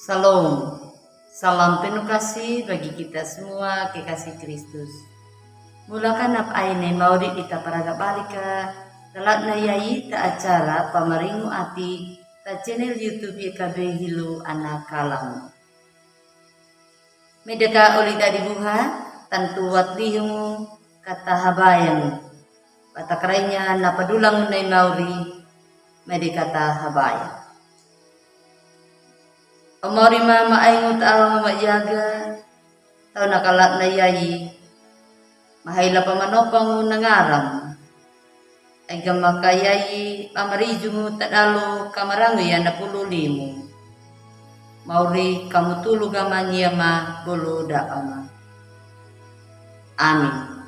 Salam, salam penuh kasih bagi kita semua, kekasih Kristus. Mulakan ap aine mauri ita paraga balika, telat na yai ta acara pamaringu ati ta channel YouTube YKB Hilu anak kalam. Medeka olida dibuha, tantu watlihumu kata habayang. Patakrainya napadulang nai mauri, medekata habayang. Amari mama aingut alam mayaga tau nakalat na yayi mahayla pamanopang nangaram ay gamakayayi amarijumu tadalo kamarangu ya napululimu mauri kamu tulu gamanya ma bulu daama. Amin.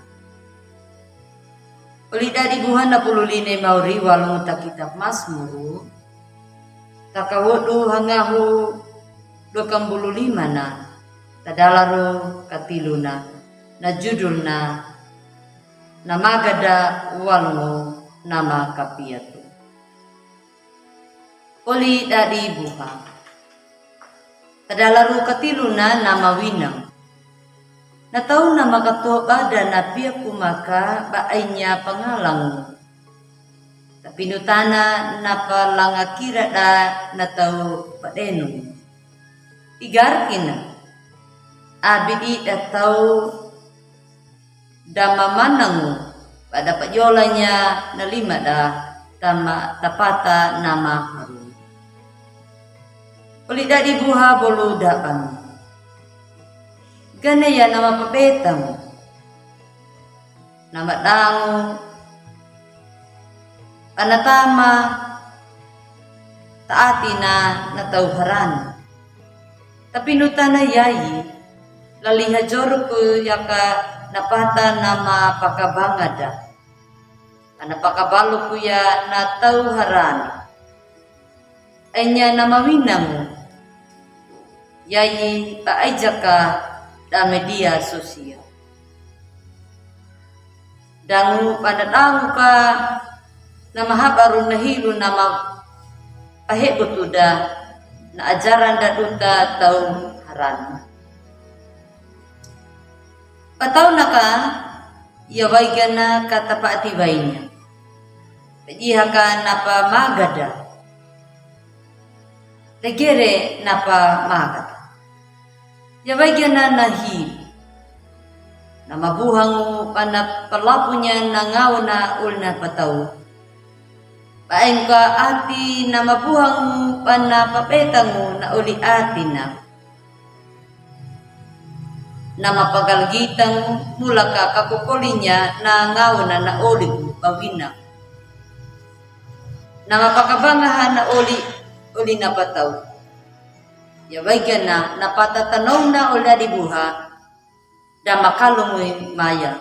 Ulida dibuhan napululine mauri walung ta kitab Mazmur takawodu hangahu 25 na tadalaro katiluna na judulna namagada walmo nama kapiatu. Oli dadi buha tadalaro katiluna nama winang natau nama katoba dan napia kumaka baainya pangalang tapi nutana napa langakira da natau padenu igarkina abidi datau dama manangu pada pajolanya nalima da tama tapata nama haru. Ulida dibuha bolu daan gane ya nama pabetang nama dangu panatama taatina natauharan tapi nutana yayi laliha jorku yaka napata nama pakabangada ana pakabaluku ya natau harani enya nama winang yayi paajaka da media sosial dangu pada dangu ka nama habaru nahilu nama pahebutuda na ajaran daduta tau haran. Patau naka ya waigana kata paati wainya. Pejihaka napa magada. Legere napa magada. Ya waigana nahi. Nama buhangu pana pelapunya nangauna ulna patau. Paengka ati nama buhangu pana papetangu na uli atina. Nama pagalgitangu mulaka kakukolinya na ngauna na uli pawina. Nama pakabangahan na uli na pataw. Ya baigyan na napatatanong na uli dibuha da makalungoy maya.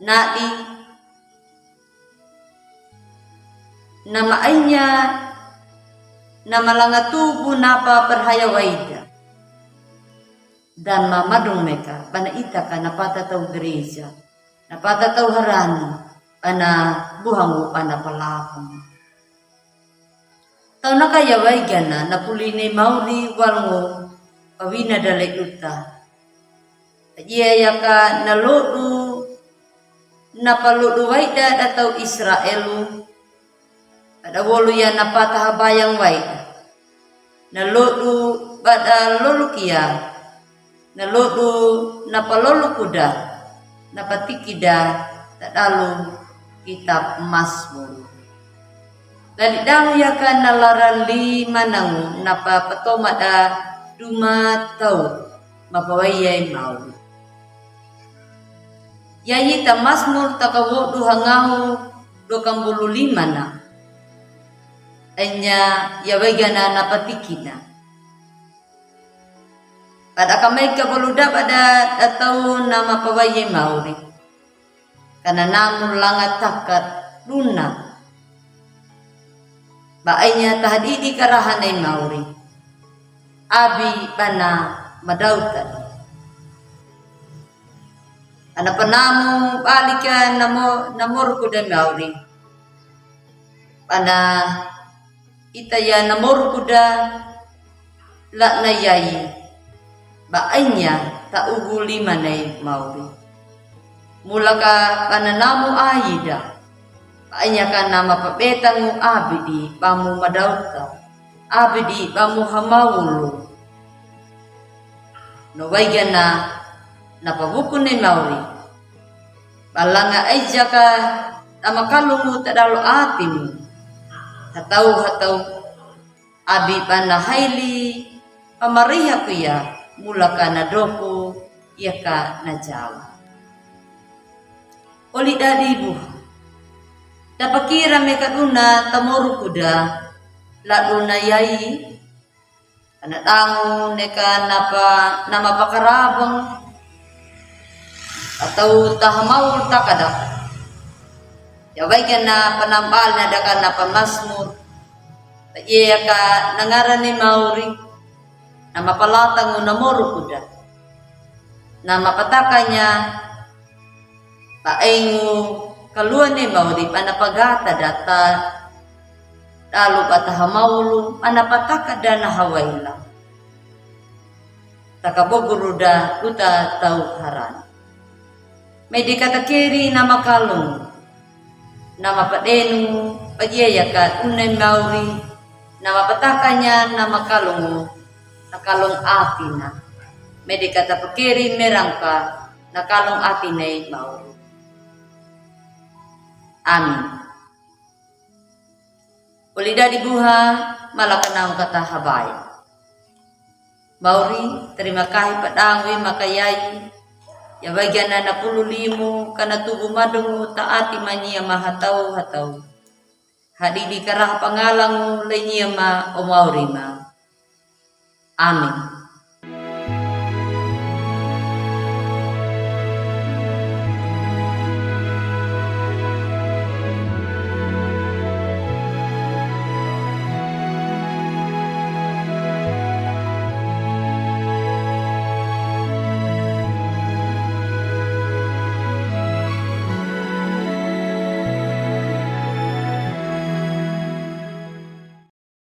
Nadi nama ainya nama langatubu napa perhayawaida dan mamadung meka pana itaka napata tau gereja napata tau harani pana buhangu pana palakong tau nakayaway gana napuline mauri walngo pawina dalay uta iya yaka naludu napaludu waida atau Israelu ada wolu ya napata habayang wai nalodu bada lolu kia nalodu napalolu kuda napatikida tadalu kitab Mazmur dari dahu ya kan nalaran lima nangu napa petoma da duma tau mapawayay mau yayi ta Mazmur takawodu hangahu 25 na enya yawagana napatikina. Pada kamay kabuluda pada atau nama pawaye mauri. Karena namun langat takat luna. Baaynya tahdidi karahanay mauri. Abi pana madautan. Ana panamu balikan namor kuda mauri. Pana ita ya namor kuda la na yai baanya ta uguli manay mauri. Mula ka pananamu ayida baanya ka nama pabetangu abidi pamu madauta abidi pamu hamawulu no waigan na pabuku ni mauri balanga ay jaka tamakalungu tadalo atimu hatau abi panahaili pamariha kuya mula ka na doko iya ka na jawa oli dadibu dapakira me kaduna tamoru kuda laduna yai anatangu neka nama pakarabang atau tahamau takada ya baiknya na panampal na dakan na pamasmur iya ka nangarani mauri nama palatang namoru kuda nama patakanya paengu kaluan ni mauri panapagata data lalu patahamaulu panapataka dana hawaila takaboguruda uta tau haran medikata kiri nama kalung nama padenu pajaya ka unay mauri nama patakanya nama kalungu nakalung atina medikata pakiri merangka nakalung atinay mauri. Amin. Ulida dibuha malakanang katahabay. Mauri terima kasih padangwi makayai ya bagian na 15 kana tubuh madungu taati manyia mahatau hadidi karah pangalangu lenyia ma o mauri ma. Amin.